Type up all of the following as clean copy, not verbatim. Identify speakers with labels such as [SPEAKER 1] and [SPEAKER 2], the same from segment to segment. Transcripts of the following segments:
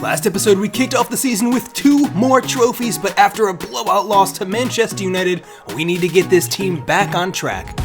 [SPEAKER 1] Last episode we kicked off the season with 2 more trophies, but after a blowout loss to Manchester United, we need to get this team back on track.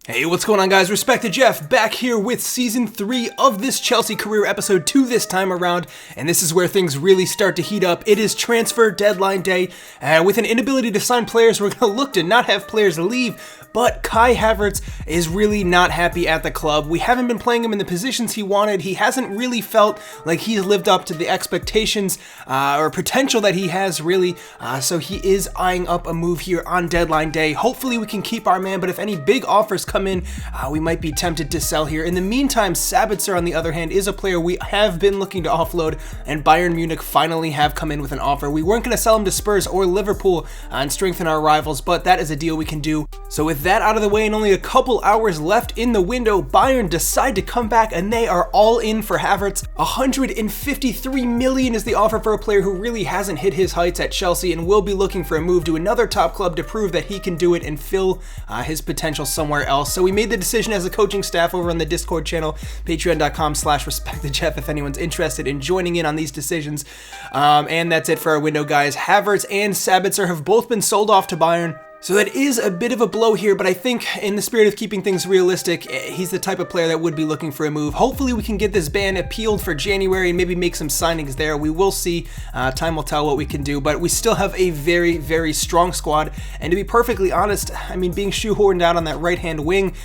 [SPEAKER 1] Hey, what's going on guys? Respected Jeff back here with Season 3 of this Chelsea career episode 2 this time around, and this is where things really start to heat up. It is transfer deadline day, and with an inability to sign players, we're going to look to not have players leave, but Kai Havertz is really not happy at the club. We haven't been playing him in the positions he wanted. He hasn't really felt like he's lived up to the expectations or potential that he has really, so he is eyeing up a move here on deadline day. Hopefully we can keep our man, but if any big offers come in, we might be tempted to sell here. In the meantime, Sabitzer, on the other hand, is a player we have been looking to offload, and Bayern Munich finally have come in with an offer. We weren't going to sell him to Spurs or Liverpool and strengthen our rivals, but that is a deal we can do. So with that out of the way and only a couple hours left in the window, Bayern decide to come back and they are all in for Havertz. 153 million is the offer for a player who really hasn't hit his heights at Chelsea and will be looking for a move to another top club to prove that he can do it and fill his potential somewhere else. So we made the decision as a coaching staff over on the Discord channel, patreon.com/respectedjeff if anyone's interested in joining in on these decisions. And that's it for our window, guys. Havertz and Sabitzer have both been sold off to Bayern. So that is a bit of a blow here, but I think in the spirit of keeping things realistic, he's the type of player that would be looking for a move. Hopefully we can get this ban appealed for January and maybe make some signings there. We will see. Time will tell what we can do, but we still have a very, very strong squad. And to be perfectly honest, I mean, being shoehorned out on that right-hand wing,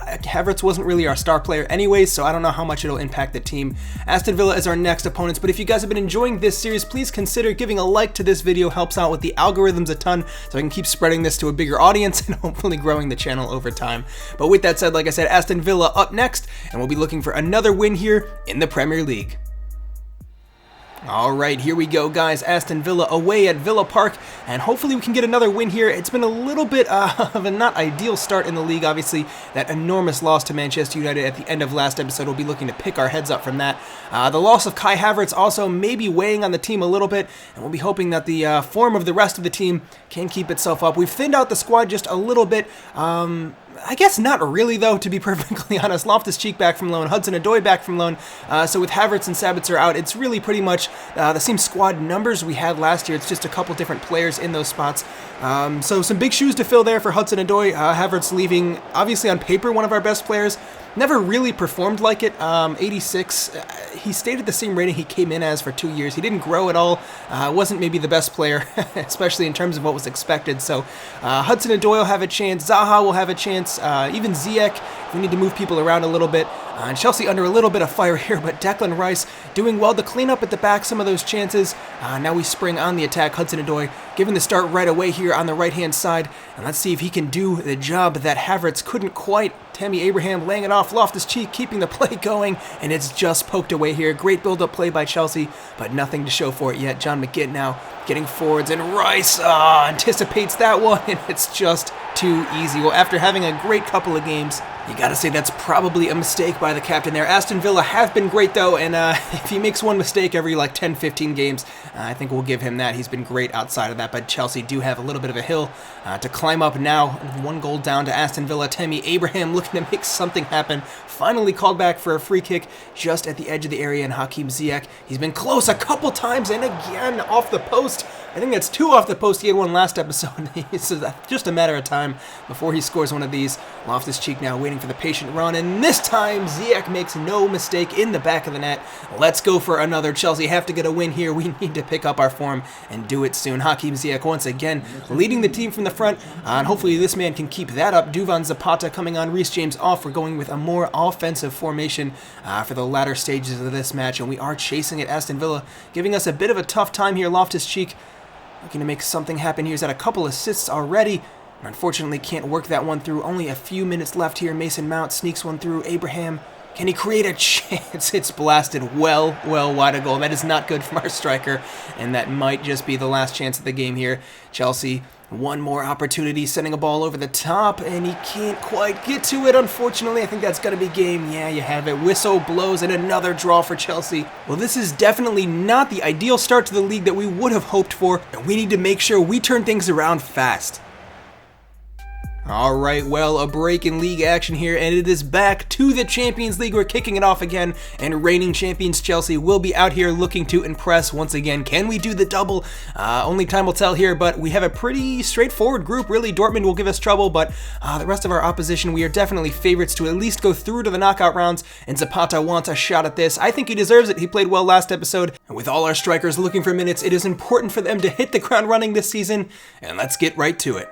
[SPEAKER 1] Havertz wasn't really our star player anyways, so I don't know how much it'll impact the team. Aston Villa is our next opponents, but if you guys have been enjoying this series, please consider giving a like to this video. Helps out with the algorithms a ton, so I can keep spreading this to a bigger audience and hopefully growing the channel over time. But with that said, like I said, Aston Villa up next, and we'll be looking for another win here in the Premier League. Alright, here we go guys. Aston Villa away at Villa Park, and hopefully we can get another win here. It's been a little bit of a not ideal start in the league, obviously. That enormous loss to Manchester United at the end of last episode, we'll be looking to pick our heads up from that. The loss of Kai Havertz also maybe weighing on the team a little bit, and we'll be hoping that the form of the rest of the team can keep itself up. We've thinned out the squad just a little bit. I guess not really, though, to be perfectly honest. Loftus-Cheek back from loan, Hudson-Odoi back from loan. So with Havertz and Sabitzer out, it's really pretty much the same squad numbers we had last year. It's just a couple different players in those spots. So some big shoes to fill there for Hudson-Odoi. Havertz leaving, obviously on paper, one of our best players. Never really performed like it. 86. He stayed at the same rating he came in as for 2 years. He didn't grow at all. Wasn't maybe the best player, especially in terms of what was expected. So Hudson-Odoi will have a chance. Zaha will have a chance. Even Ziyech. We need to move people around a little bit. And Chelsea under a little bit of fire here, but Declan Rice doing well to clean up at the back some of those chances. Now we spring on the attack. Hudson-Odoi given the start right away here on the right-hand side. And let's see if he can do the job that Havertz couldn't quite. Tammy Abraham laying it off. Loftus-Cheek keeping the play going, and it's just poked away here. Great build-up play by Chelsea, but nothing to show for it yet. John McGinn now getting forwards, and Rice anticipates that one, and it's just too easy. Well, after having a great couple of games, you gotta say that's probably a mistake by the captain there. Aston Villa have been great though, and if he makes one mistake every like 10-15 games, I think we'll give him that. He's been great outside of that, but Chelsea do have a little bit of a hill to climb up now. 1 goal down to Aston Villa. Tammy Abraham looking to make something happen. Finally called back for a free kick just at the edge of the area, and Hakim Ziyech, he's been close a couple times, and again off the post. I think that's 2 off the post. He had one last episode. It's just a matter of time before he scores one of these. Loftus-Cheek now waiting for the patient run, and this time Ziyech makes no mistake in the back of the net. Let's go for another. Chelsea have to get a win here. We need to pick up our form and do it soon. Hakim Ziyech once again leading the team from the front, and hopefully this man can keep that up. Duvan Zapata coming on, Reece James off. We're going with a more offensive formation for the latter stages of this match, and we are chasing it. Aston Villa giving us a bit of a tough time here. Loftus-Cheek looking to make something happen here. He's had a couple assists already. Unfortunately, can't work that one through. Only a few minutes left here. Mason Mount sneaks one through. Abraham, can he create a chance? It's blasted well wide of goal. That is not good from our striker, and that might just be the last chance of the game here. Chelsea, one more opportunity, sending a ball over the top, and he can't quite get to it, unfortunately. I think that's going to be game. Yeah, you have it. Whistle blows, and another draw for Chelsea. Well, this is definitely not the ideal start to the league that we would have hoped for, and we need to make sure we turn things around fast. All right, well, a break in league action here, and it is back to the Champions League. We're kicking it off again, and reigning champions Chelsea will be out here looking to impress once again. Can we do the double? Only time will tell here, but we have a pretty straightforward group, really. Dortmund will give us trouble, but the rest of our opposition, we are definitely favorites to at least go through to the knockout rounds, and Zapata wants a shot at this. I think he deserves it. He played well last episode, and with all our strikers looking for minutes, it is important for them to hit the ground running this season, and let's get right to it.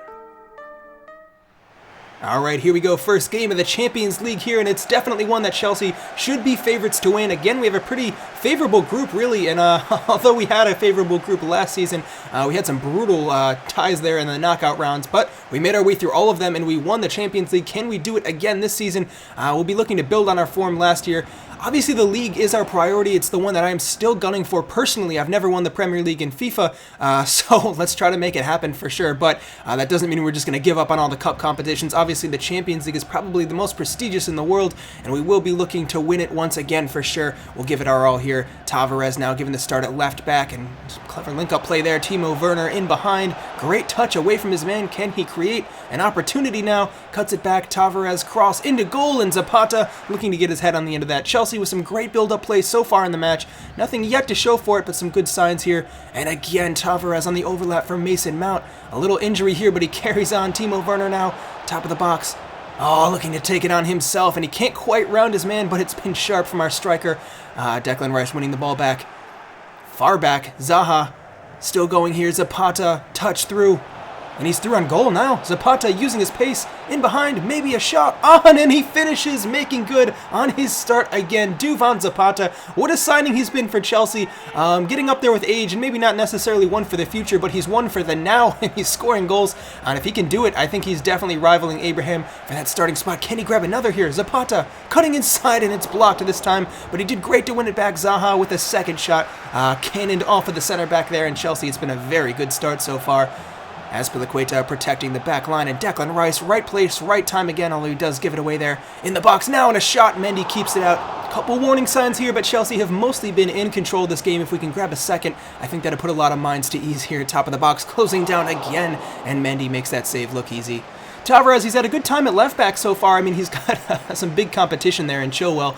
[SPEAKER 1] All right, here we go. First game of the Champions League here, and it's definitely one that Chelsea should be favorites to win. Again, we have a pretty favorable group, really, and although we had a favorable group last season, we had some brutal ties there in the knockout rounds, but we made our way through all of them, and we won the Champions League. Can we do it again this season? We'll be looking to build on our form last year. Obviously, the league is our priority. It's the one that I am still gunning for personally. I've never won the Premier League in FIFA, so let's try to make it happen for sure. But that doesn't mean we're just going to give up on all the cup competitions. Obviously, the Champions League is probably the most prestigious in the world, and we will be looking to win it once again for sure. We'll give it our all here. Tavares now given the start at left back, and some clever link-up play there. Timo Werner in behind. Great touch away from his man. Can he create an opportunity now? Cuts it back. Tavares cross into goal, and Zapata looking to get his head on the end of that. Chelsea with some great build-up plays so far in the match. Nothing yet to show for it, but some good signs here. And again, Tavares on the overlap from Mason Mount. A little injury here, but he carries on. Timo Werner now, top of the box. Oh, looking to take it on himself, and he can't quite round his man, but it's been sharp from our striker. Declan Rice winning the ball back. Far back, Zaha still going here. Zapata, touch through. And he's through on goal now. Zapata using his pace in behind, maybe a shot on, and he finishes, making good on his start again. Duvan Zapata, what a signing he's been for Chelsea. Getting up there with age, and maybe not necessarily one for the future, but he's one for the now, and he's scoring goals. And if he can do it, I think he's definitely rivaling Abraham for that starting spot. Can he grab another here? Zapata cutting inside, and it's blocked this time, but he did great to win it back. Zaha with a second shot, cannoned off of the center back there, and Chelsea, it's been a very good start so far. Azpilicueta protecting the back line, and Declan Rice, right place, right time again, although he does give it away there. In the box now, and a shot. Mendy keeps it out. A couple warning signs here, but Chelsea have mostly been in control of this game. If we can grab a second, I think that'll put a lot of minds to ease here. Top of the box, closing down again, and Mendy makes that save look easy. Tavares, he's had a good time at left back so far. I mean, he's got some big competition there in Chilwell,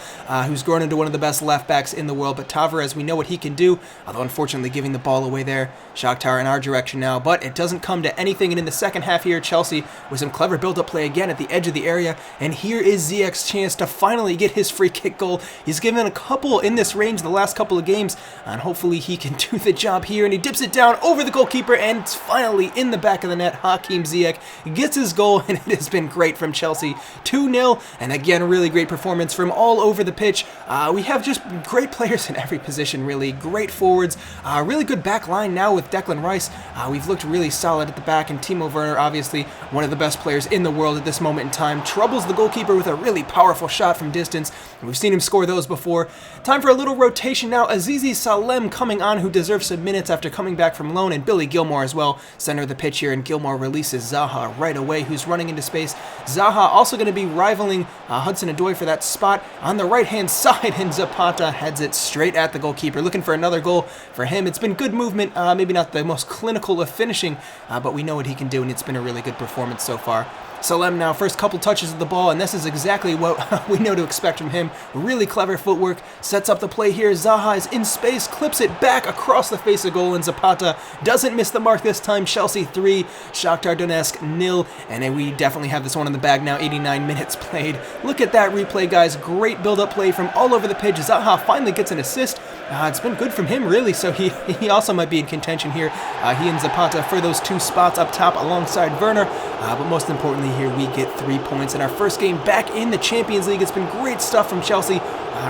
[SPEAKER 1] who's grown into one of the best left backs in the world. But Tavares, we know what he can do, although unfortunately giving the ball away there. Shakhtar in our direction now, but it doesn't come to anything. And in the second half here, Chelsea with some clever build-up play again at the edge of the area. And here is Ziyech's chance to finally get his free kick goal. He's given a couple in this range the last couple of games, and hopefully he can do the job here. And he dips it down over the goalkeeper, and it's finally in the back of the net. Hakim Ziyech gets his goal, and it has been great from Chelsea. 2-0, and again, a really great performance from all over the pitch. We have just great players in every position, really. Great forwards, really good back line now with Declan Rice. We've looked really solid at the back, and Timo Werner, obviously one of the best players in the world at this moment in time, troubles the goalkeeper with a really powerful shot from distance. We've seen him score those before. Time for a little rotation now. Azizi Salem coming on, who deserves some minutes after coming back from loan, and Billy Gilmore as well, center of the pitch here, and Gilmore releases Zaha right away, who's running into space. Zaha also going to be rivaling Hudson-Odoi for that spot on the right-hand side, and Zapata heads it straight at the goalkeeper, looking for another goal for him. It's been good movement, maybe not the most clinical of finishing, but we know what he can do, and it's been a really good performance so far. Salem now, first couple touches of the ball, and this is exactly what we know to expect from him. Really clever footwork, sets up the play here. Zaha is in space, clips it back across the face of goal, and Zapata doesn't miss the mark this time. Chelsea 3, Shakhtar Donetsk 0, and we definitely have this one in the bag now. 89 minutes played. Look at that replay, guys. Great build-up play from all over the pitch. Zaha finally gets an assist. It's been good from him, really, so he also might be in contention here. He and Zapata for those two spots up top alongside Werner, but most importantly here, we get 3 points in our first game back in the Champions League. It's been great stuff from Chelsea,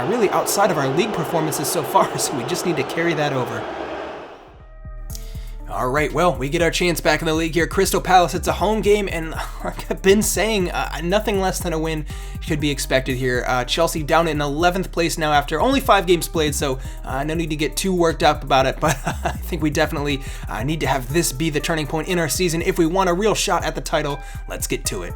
[SPEAKER 1] really outside of our league performances so far, so we just need to carry that over. All right, well, we get our chance back in the league here. Crystal Palace, it's a home game, and like I've been saying, nothing less than a win should be expected here. Chelsea down in 11th place now after only 5 games played, so no need to get too worked up about it, but I think we definitely need to have this be the turning point in our season if we want a real shot at the title. Let's get to it.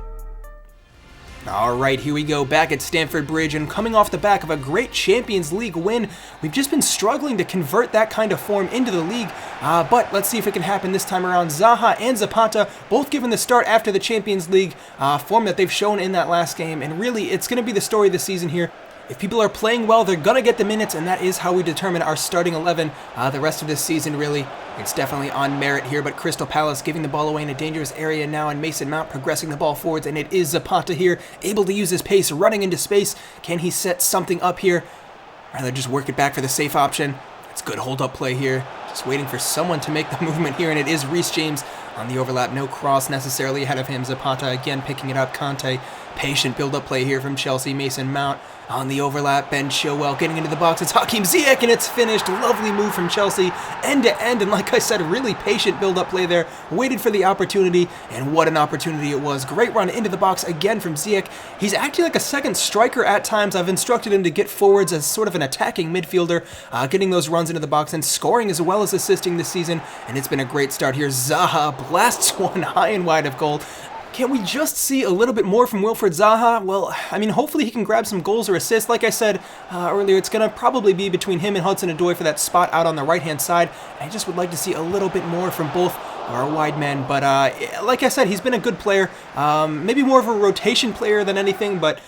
[SPEAKER 1] All right, here we go, back at Stamford Bridge, and coming off the back of a great Champions League win, we've just been struggling to convert that kind of form into the league, but let's see if it can happen this time around. Zaha and Zapata both given the start after the Champions League form that they've shown in that last game, and really, it's going to be the story of the season here. If people are playing well, they're going to get the minutes, and that is how we determine our starting 11 the rest of this season, really. It's definitely on merit here, but Crystal Palace giving the ball away in a dangerous area now, and Mason Mount progressing the ball forwards, and it is Zapata here, able to use his pace, running into space. Can he set something up here? Rather just work it back for the safe option. It's good hold-up play here. Just waiting for someone to make the movement here, and it is Reece James on the overlap. No cross necessarily ahead of him. Zapata again picking it up. Conte, patient build-up play here from Chelsea. Mason Mount on the overlap. Ben Chilwell getting into the box. It's Hakim Ziyech, and it's finished. Lovely move from Chelsea, end to end, and like I said, really patient build-up play there. Waited for the opportunity, and what an opportunity it was. Great run into the box again from Ziyech. He's acting like a second striker at times. I've instructed him to get forwards as sort of an attacking midfielder, getting those runs into the box and scoring as well as assisting this season, and it's been a great start here. Zaha blasts one high and wide of goal. Can we just see a little bit more from Wilfried Zaha? Well, I mean, hopefully he can grab some goals or assists. Like I said earlier, it's going to probably be between him and Hudson-Odoi for that spot out on the right-hand side. I just would like to see a little bit more from both our wide men, but like I said, he's been a good player, maybe more of a rotation player than anything, but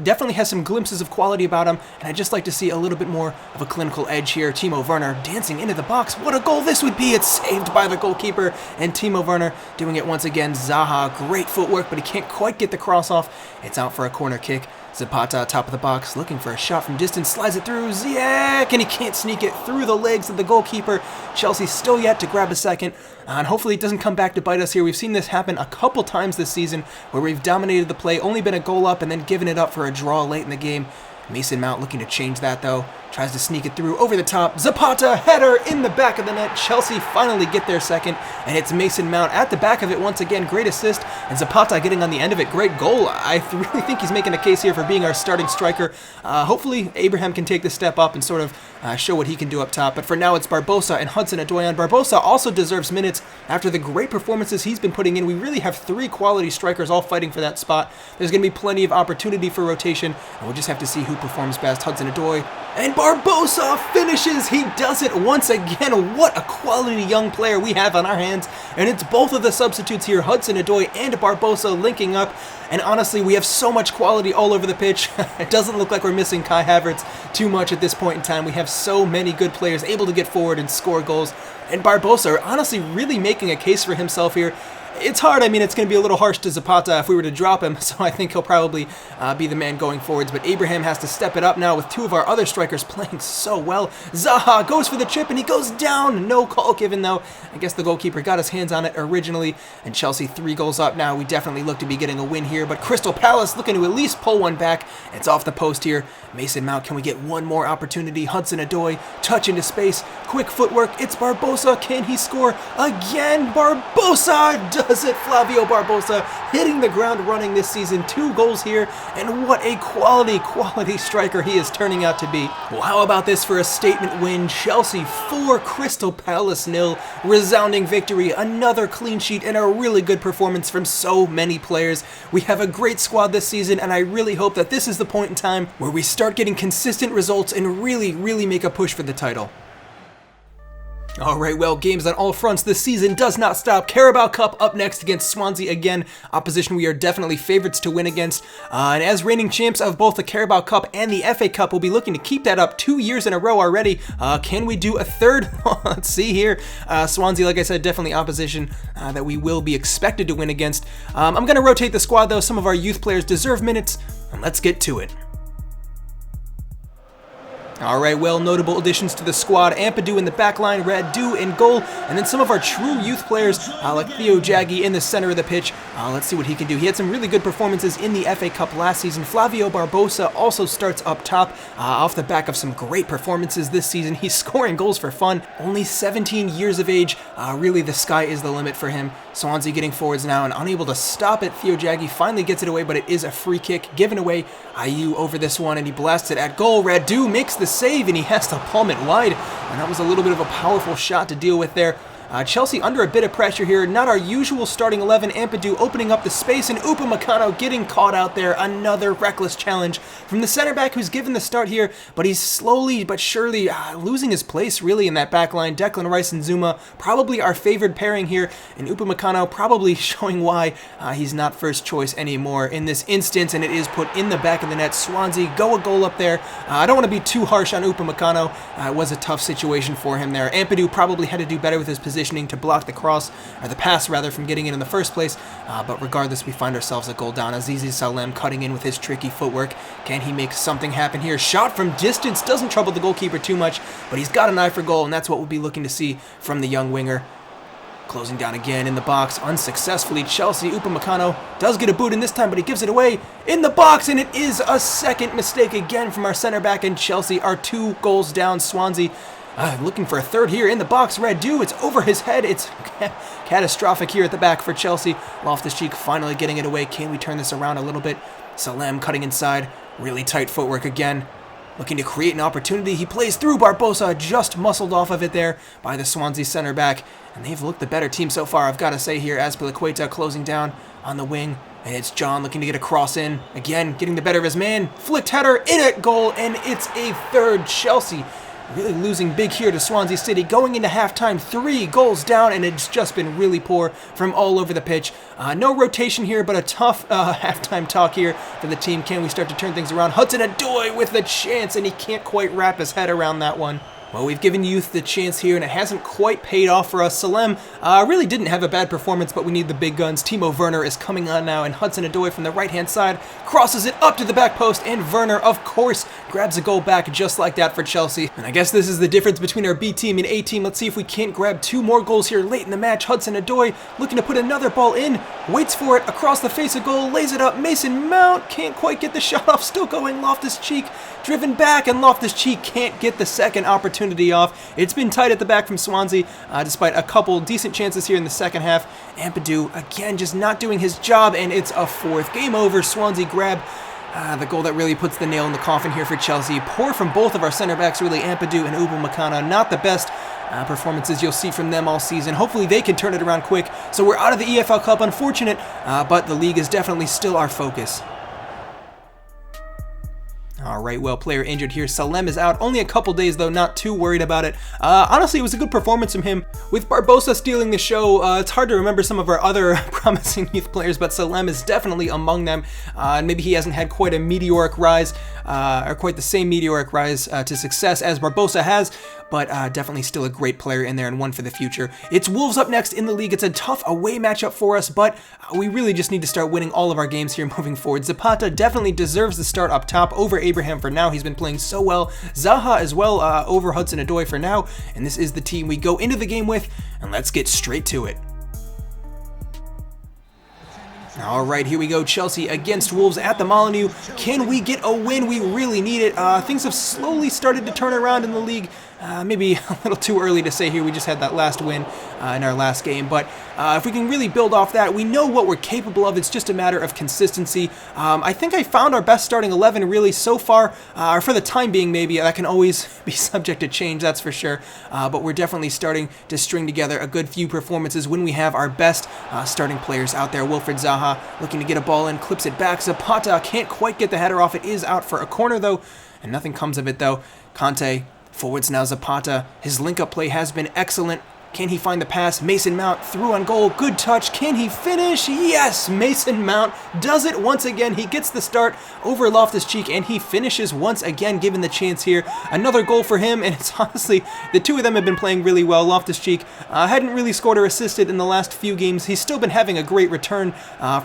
[SPEAKER 1] definitely has some glimpses of quality about him, and I'd just like to see a little bit more of a clinical edge here. Timo Werner dancing into the box. What a goal this would be! It's saved by the goalkeeper, and Timo Werner doing it once again. Zaha, great footwork, but he can't quite get the cross off. It's out for a corner kick. Zapata, top of the box, looking for a shot from distance, slides it through, Ziyech, and he can't sneak it through the legs of the goalkeeper. Chelsea still yet to grab a second, and hopefully it doesn't come back to bite us here. We've seen this happen a couple times this season, where we've dominated the play, only been a goal up, and then given it up for a draw late in the game. Mason Mount looking to change that, though. Tries to sneak it through over the top. Zapata, header in the back of the net. Chelsea finally get their second, and it's Mason Mount at the back of it once again. Great assist, and Zapata getting on the end of it. Great goal. I really think he's making a case here for being our starting striker. Hopefully, Abraham can take the step up and sort of show what he can do up top. But for now, it's Barbosa and Hudson-Odoi. Barbosa also deserves minutes after the great performances he's been putting in. We really have three quality strikers all fighting for that spot. There's going to be plenty of opportunity for rotation, and we'll just have to see who performs best. Hudson-Odoi. And Barbosa finishes! He does it once again. What a quality young player we have on our hands. And it's both of the substitutes here, Hudson-Odoi and Barbosa, linking up. And honestly, we have so much quality all over the pitch. It doesn't look like we're missing Kai Havertz too much at this point in time. We have so many good players able to get forward and score goals. And Barbosa, honestly, really making a case for himself here. It's hard. I mean, it's going to be a little harsh to Zapata if we were to drop him, so I think he'll probably be the man going forwards. But Abraham has to step it up now with two of our other strikers playing so well. Zaha goes for the chip, and he goes down. No call given, though. I guess the goalkeeper got his hands on it originally, and Chelsea 3 goals up now. We definitely look to be getting a win here, but Crystal Palace looking to at least pull one back. It's off the post here. Mason Mount, can we get one more opportunity? Hudson-Odoi, touch into space, quick footwork. It's Barbosa. Can he score again? Barbosa does it. Flavio Barbosa hitting the ground running this season. 2 goals here, and what a quality striker he is turning out to be. Well, how about this for a statement win? Chelsea 4, Crystal Palace 0. Resounding victory, another clean sheet, and a really good performance from so many players. We have a great squad this season, and I really hope that this is the point in time where we start getting consistent results and really make a push for the title. Alright, well, games on all fronts this season does not stop. Carabao Cup up next against Swansea again. Opposition we are definitely favorites to win against. And as reigning champs of both the Carabao Cup and the FA Cup, we'll be looking to keep that up 2 years in a row already. Can we do a third? Let's see here. Swansea, like I said, definitely opposition that we will be expected to win against. I'm going to rotate the squad, though. Some of our youth players deserve minutes, and let's get to it. Alright, well, notable additions to the squad. Ampadu in the back line, Radu in goal, and then some of our true youth players, like Theo Jaggi in the center of the pitch. Let's see what he can do. He had some really good performances in the FA Cup last season. Flavio Barbosa also starts up top, off the back of some great performances this season. He's scoring goals for fun. Only 17 years of age. Really, the sky is the limit for him. Swansea getting forwards now and unable to stop it. Theo Jaggi finally gets it away, but it is a free kick given away. Ayew over this one, and he blasts it at goal. Radu makes the save, and he has to palm it wide, and that was a little bit of a powerful shot to deal with there. Chelsea under a bit of pressure here. Not our usual starting 11. Ampadu opening up the space, and Upamecano getting caught out there. Another reckless challenge from the center back who's given the start here, but he's slowly but surely losing his place really in that back line. Declan Rice and Zuma, probably our favored pairing here, and Upamecano probably showing why he's not first choice anymore in this instance, and it is put in the back of the net. Swansea go a goal up there. I don't want to be too harsh on Upamecano. It was a tough situation for him there. Ampadu probably had to do better with his positioning to block the cross, or the pass rather, from getting in the first place, but regardless, we find ourselves a goal down. Azizi Salem cutting in with his tricky footwork. Can he make something happen here? Shot from distance doesn't trouble the goalkeeper too much, but he's got an eye for goal, and that's what we'll be looking to see from the young winger. Closing down again in the box unsuccessfully. Chelsea, Upamecano does get a boot in this time, but he gives it away in the box, and it is a second mistake again from our center back, and Chelsea are 2 goals down. Swansea looking for a third here in the box. Radu, it's over his head. It's catastrophic here at the back for Chelsea. Loftus-Cheek finally getting it away. Can we turn this around a little bit? Salem cutting inside. Really tight footwork again. Looking to create an opportunity. He plays through Barbosa, just muscled off of it there by the Swansea center back. And they've looked the better team so far, I've got to say here. Azpilicueta closing down on the wing. And it's John looking to get a cross in. Again, getting the better of his man. Flicked header, in at goal, and it's a third. Chelsea really losing big here to Swansea City. Going into halftime, 3 goals down, and it's just been really poor from all over the pitch. No rotation here, but a tough halftime talk here for the team. Can we start to turn things around? Hudson-Odoi with a chance, and he can't quite wrap his head around that one. Well, we've given youth the chance here, and it hasn't quite paid off for us. Salem really didn't have a bad performance, but we need the big guns. Timo Werner is coming on now, and Hudson-Odoi from the right-hand side crosses it up to the back post, and Werner, of course, grabs a goal back just like that for Chelsea. And I guess this is the difference between our B team and A team. Let's see if we can't grab 2 more goals here late in the match. Hudson-Odoi looking to put another ball in, waits for it across the face of goal, lays it up. Mason Mount can't quite get the shot off, still going. Loftus-Cheek driven back, and Loftus-Cheek can't get the second opportunity off. It's been tight at the back from Swansea, despite a couple decent chances here in the second half. Ampadu, again, just not doing his job, and it's a 4th. Game over. Swansea grab the goal that really puts the nail in the coffin here for Chelsea. Poor from both of our center backs, really. Ampadu and Upamecano, not the best performances you'll see from them all season. Hopefully they can turn it around quick. So we're out of the EFL Cup. Unfortunate, but the league is definitely still our focus. Alright, well, player injured here. Salem is out. Only a couple days, though. Not too worried about it. Honestly, it was a good performance from him. With Barbosa stealing the show, it's hard to remember some of our other promising youth players, but Salem is definitely among them. Maybe he hasn't had quite a meteoric rise, or quite the same meteoric rise to success as Barbosa has, but definitely still a great player in there and one for the future. It's Wolves up next in the league. It's a tough away matchup for us, but we really just need to start winning all of our games here moving forward. Zapata definitely deserves the start up top over Abraham for now. He's been playing so well. Zaha as well over Hudson-Odoi for now, and this is the team we go into the game with, and let's get straight to it. All right, here we go. Chelsea against Wolves at the Molineux. Can we get a win? We really need it. Things have slowly started to turn around in the league. Maybe a little too early to say here. We just had that last win in our last game. But if we can really build off that, we know what we're capable of. It's just a matter of consistency. I think I found our best starting 11 really so far, or for the time being maybe. That can always be subject to change, that's for sure. But we're definitely starting to string together a good few performances when we have our best starting players out there. Wilfried Zaha looking to get a ball in, clips it back. Zapata can't quite get the header off. It is out for a corner though, and nothing comes of it though. Conte forwards now. Zapata, his link-up play has been excellent. Can he find the pass? Mason Mount through on goal. Good touch. Can he finish? Yes! Mason Mount does it once again. He gets the start over Loftus-Cheek, and he finishes once again, given the chance here. Another goal for him, and it's honestly, the two of them have been playing really well. Loftus-Cheek hadn't really scored or assisted in the last few games. He's still been having a great return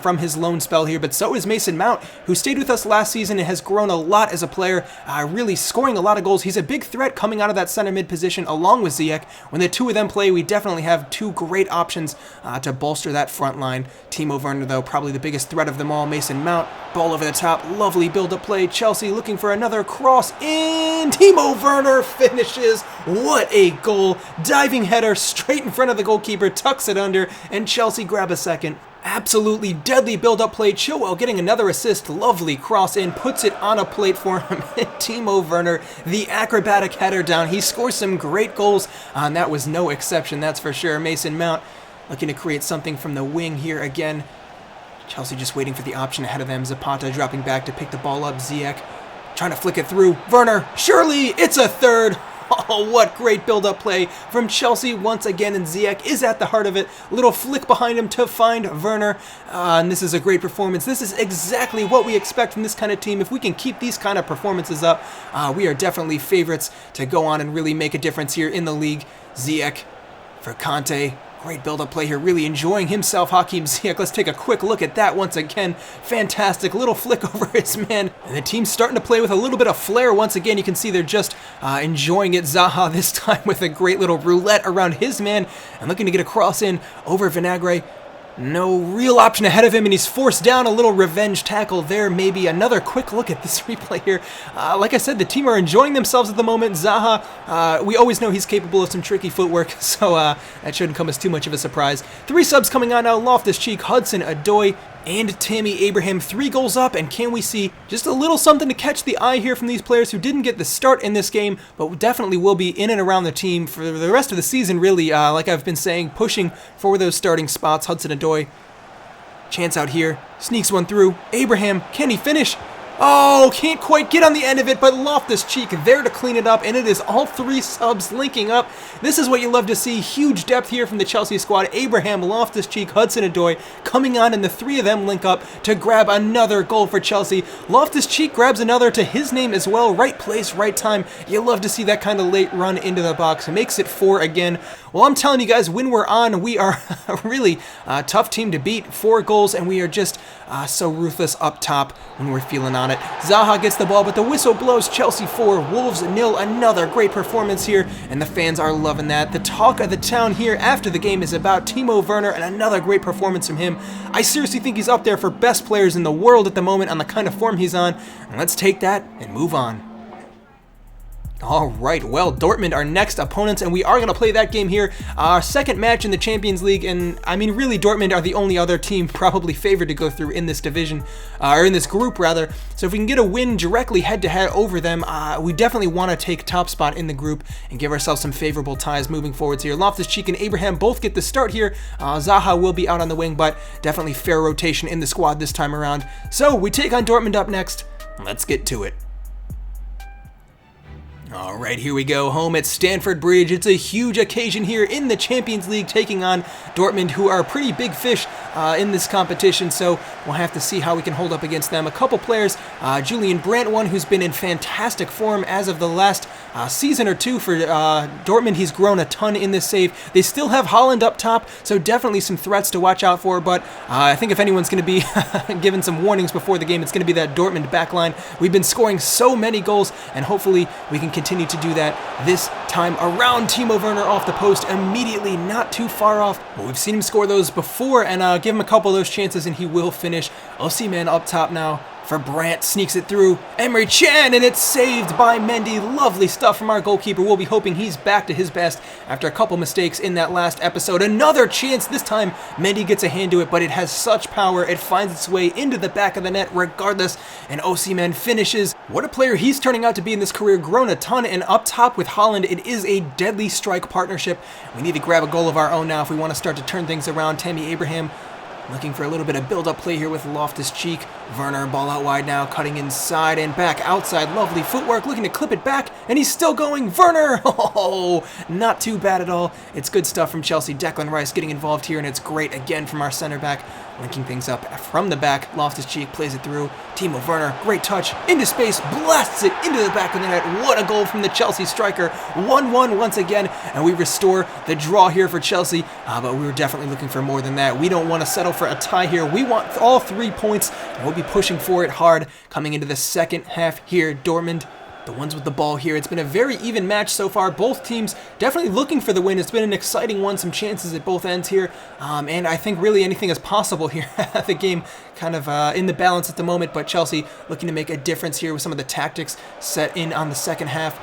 [SPEAKER 1] from his loan spell here, but so is Mason Mount, who stayed with us last season and has grown a lot as a player, really scoring a lot of goals. He's a big threat coming out of that center mid position along with Ziyech. When the two of them play, we definitely have two great options to bolster that front line. Timo Werner, though, probably the biggest threat of them all. Mason Mount, ball over the top, lovely build-up play. Chelsea looking for another cross in. Timo Werner finishes. What a goal. Diving header straight in front of the goalkeeper, tucks it under, and Chelsea grab a second. Absolutely deadly build-up play. Chilwell getting another assist. Lovely cross in. Puts it on a plate for him. Timo Werner, the acrobatic header down. He scores some great goals, and that was no exception, that's for sure. Mason Mount looking to create something from the wing here again. Chelsea just waiting for the option ahead of them. Zapata dropping back to pick the ball up. Ziyech trying to flick it through. Werner, surely it's a third. Oh, what great build-up play from Chelsea once again, and Ziyech is at the heart of it. Little flick behind him to find Werner, and this is a great performance. This is exactly what we expect from this kind of team. If we can keep these kind of performances up, we are definitely favorites to go on and really make a difference here in the league. Ziyech for Conte. Great build-up play here, really enjoying himself, Hakim Ziyech. Let's take a quick look at that once again. Fantastic little flick over his man. And the team's starting to play with a little bit of flair once again. You can see they're just enjoying it. Zaha this time with a great little roulette around his man and looking to get a cross in over Vinagre. No real option ahead of him, and he's forced down. A little revenge tackle there, maybe. Another quick look at this replay here. Like I said, the team are enjoying themselves at the moment. Zaha, we always know he's capable of some tricky footwork, so that shouldn't come as too much of a surprise. 3 subs coming on now. Loftus-Cheek, Hudson-Odoi, and Tammy Abraham. 3 goals up, and can we see just a little something to catch the eye here from these players who didn't get the start in this game, but definitely will be in and around the team for the rest of the season, really. Like I've been saying, pushing for those starting spots. Hudson-Odoi, chance out here, sneaks one through. Abraham, can he finish? Oh, can't quite get on the end of it, but Loftus-Cheek there to clean it up, and it is all 3 subs linking up. This is what you love to see. Huge depth here from the Chelsea squad. Abraham, Loftus-Cheek, Hudson-Odoi coming on, and the 3 of them link up to grab another goal for Chelsea. Loftus-Cheek grabs another to his name as well. Right place, right time. You love to see that kind of late run into the box. It makes it 4 again. Well, I'm telling you guys, when we're on, we are a really tough team to beat. 4 goals, and we are just so ruthless up top when we're feeling on it. Zaha gets the ball, but the whistle blows. Chelsea 4, Wolves 0. Another great performance here, and the fans are loving that. The talk of the town here after the game is about Timo Werner, and another great performance from him. I seriously think he's up there for best players in the world at the moment on the kind of form he's on, and let's take that and move on. All right, well, Dortmund, our next opponents, and we are going to play that game here. Our second match in the Champions League, and I mean, really, Dortmund are the only other team probably favored to go through in this division, or in this group, rather. So if we can get a win directly head-to-head over them, we definitely want to take top spot in the group and give ourselves some favorable ties moving forwards here. Loftus-Cheek and Abraham both get the start here. Zaha will be out on the wing, but definitely fair rotation in the squad this time around. So we take on Dortmund up next. Let's get to it. All right, here we go, home at Stamford Bridge. It's a huge occasion here in the Champions League, taking on Dortmund, who are pretty big fish in this competition, so we'll have to see how we can hold up against them. A couple players, Julian Brandt, one who's been in fantastic form as of the last season or two for Dortmund. He's grown a ton in this save. They still have Haaland up top, so definitely some threats to watch out for, but I think if anyone's going to be given some warnings before the game, it's going to be that Dortmund backline. We've been scoring so many goals, and hopefully we can continue to do that this time around. Timo Werner off the post immediately, not too far off. Well, we've seen him score those before, and give him a couple of those chances and he will finish. Osimhen up top now for Brandt, sneaks it through Emre Can, and it's saved by Mendy. Lovely stuff from our goalkeeper. We'll be hoping he's back to his best after a couple mistakes in that last episode. Another chance, this time Mendy gets a hand to it, but it has such power, it finds its way into the back of the net regardless, and Osimhen finishes. What a player he's turning out to be in this career, grown a ton, and up top with Haaland, it is a deadly strike partnership. We need to grab a goal of our own now if we want to start to turn things around. Tammy Abraham looking for a little bit of build-up play here with Loftus-Cheek. Werner, ball out wide now, cutting inside and back outside. Lovely footwork, looking to clip it back, and he's still going. Werner! Oh, not too bad at all. It's good stuff from Chelsea. Declan Rice getting involved here, and it's great again from our center back. Linking things up from the back. Loftus-Cheek plays it through. Timo Werner, great touch, into space, blasts it into the back of the net. What a goal from the Chelsea striker. 1-1 once again, and we restore the draw here for Chelsea, but we were definitely looking for more than that. We don't want to settle for a tie here. We want all 3 points, and we'll be pushing for it hard coming into the second half here. Dortmund, the ones with the ball here. It's been a very even match so far. Both teams definitely looking for the win. It's been an exciting one, some chances at both ends here, and I think really anything is possible here. The game kind of in the balance at the moment, but Chelsea looking to make a difference here with some of the tactics set in on the second half.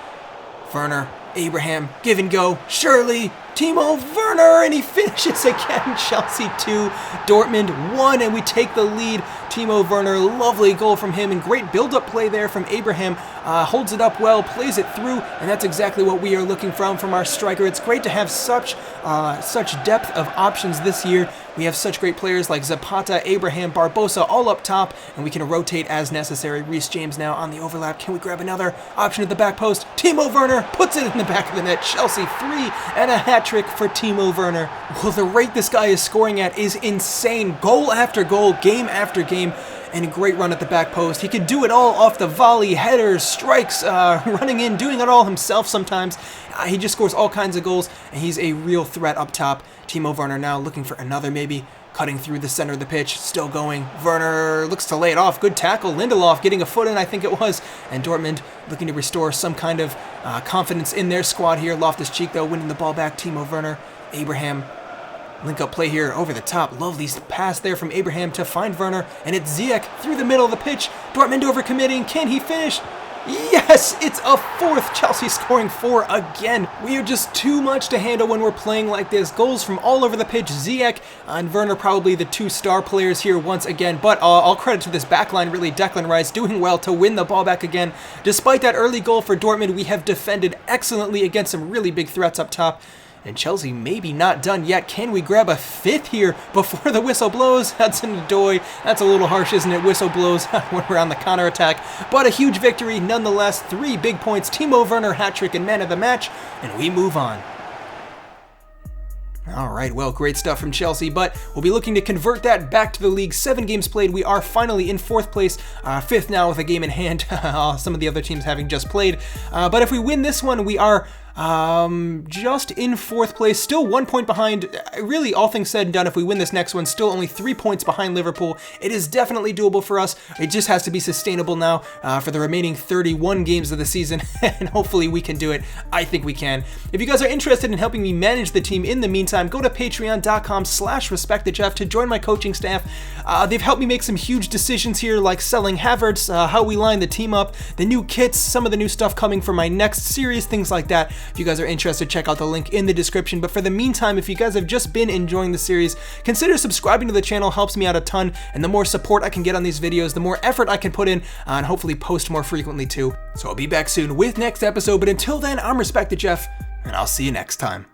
[SPEAKER 1] Werner Abraham, give and go, Shirley, Timo Werner, and he finishes again. Chelsea 2, Dortmund 1, and we take the lead. Timo Werner, lovely goal from him, and great build-up play there from Abraham. Holds it up well, plays it through, and that's exactly what we are looking from our striker. It's great to have such depth of options this year. We have such great players like Zapata, Abraham, Barbosa all up top, and we can rotate as necessary. Reece James now on the overlap. Can we grab another option at the back post? Timo Werner puts it in the back of the net. Chelsea 3 and a hat trick for Timo Werner. Well, the rate this guy is scoring at is insane. Goal after goal, game after game, and a great run at the back post. He can do it all off the volley, headers, strikes, running in, doing it all himself sometimes. He just scores all kinds of goals, and he's a real threat up top. Timo Werner now looking for another maybe, cutting through the center of the pitch, still going. Werner looks to lay it off. Good tackle. Lindelof getting a foot in, I think it was. And Dortmund looking to restore some kind of confidence in their squad here. Loftus-Cheek, though, winning the ball back. Timo Werner, Abraham. Link-up play here over the top. Lovely pass there from Abraham to find Werner. And it's Ziyech through the middle of the pitch. Dortmund overcommitting. Can he finish? Yes, it's a fourth. Chelsea scoring 4 again. We are just too much to handle when we're playing like this. Goals from all over the pitch. Ziyech and Werner probably the two star players here once again. But all credit to this backline, really. Declan Rice doing well to win the ball back again. Despite that early goal for Dortmund, we have defended excellently against some really big threats up top. And Chelsea maybe not done yet. Can we grab a fifth here before the whistle blows? Hudson-Odoi, that's a little harsh, isn't it? Whistle blows when we're on the counter-attack. But a huge victory nonetheless. 3 big points. Timo Werner hat-trick and man of the match. And we move on. All right, well, great stuff from Chelsea, but we'll be looking to convert that back to the league. 7 games played. We are finally in 4th place, 5th now with a game in hand. Some of the other teams having just played. But if we win this one, we are just in 4th place, still 1 point behind. Really, all things said and done, if we win this next one, still only 3 points behind Liverpool. It is definitely doable for us. It just has to be sustainable now for the remaining 31 games of the season, and hopefully we can do it. I think we can. If you guys are interested in helping me manage the team in the meantime, go to patreon.com/respectthechef to join my coaching staff. They've helped me make some huge decisions here, like selling Havertz, how we line the team up, the new kits, some of the new stuff coming for my next series, things like that. If you guys are interested, check out the link in the description. But for the meantime, if you guys have just been enjoying the series, consider subscribing to the channel. Helps me out a ton, and the more support I can get on these videos, the more effort I can put in, and hopefully post more frequently too. So I'll be back soon with next episode, but until then, I'm Respect the Jeff, and I'll see you next time.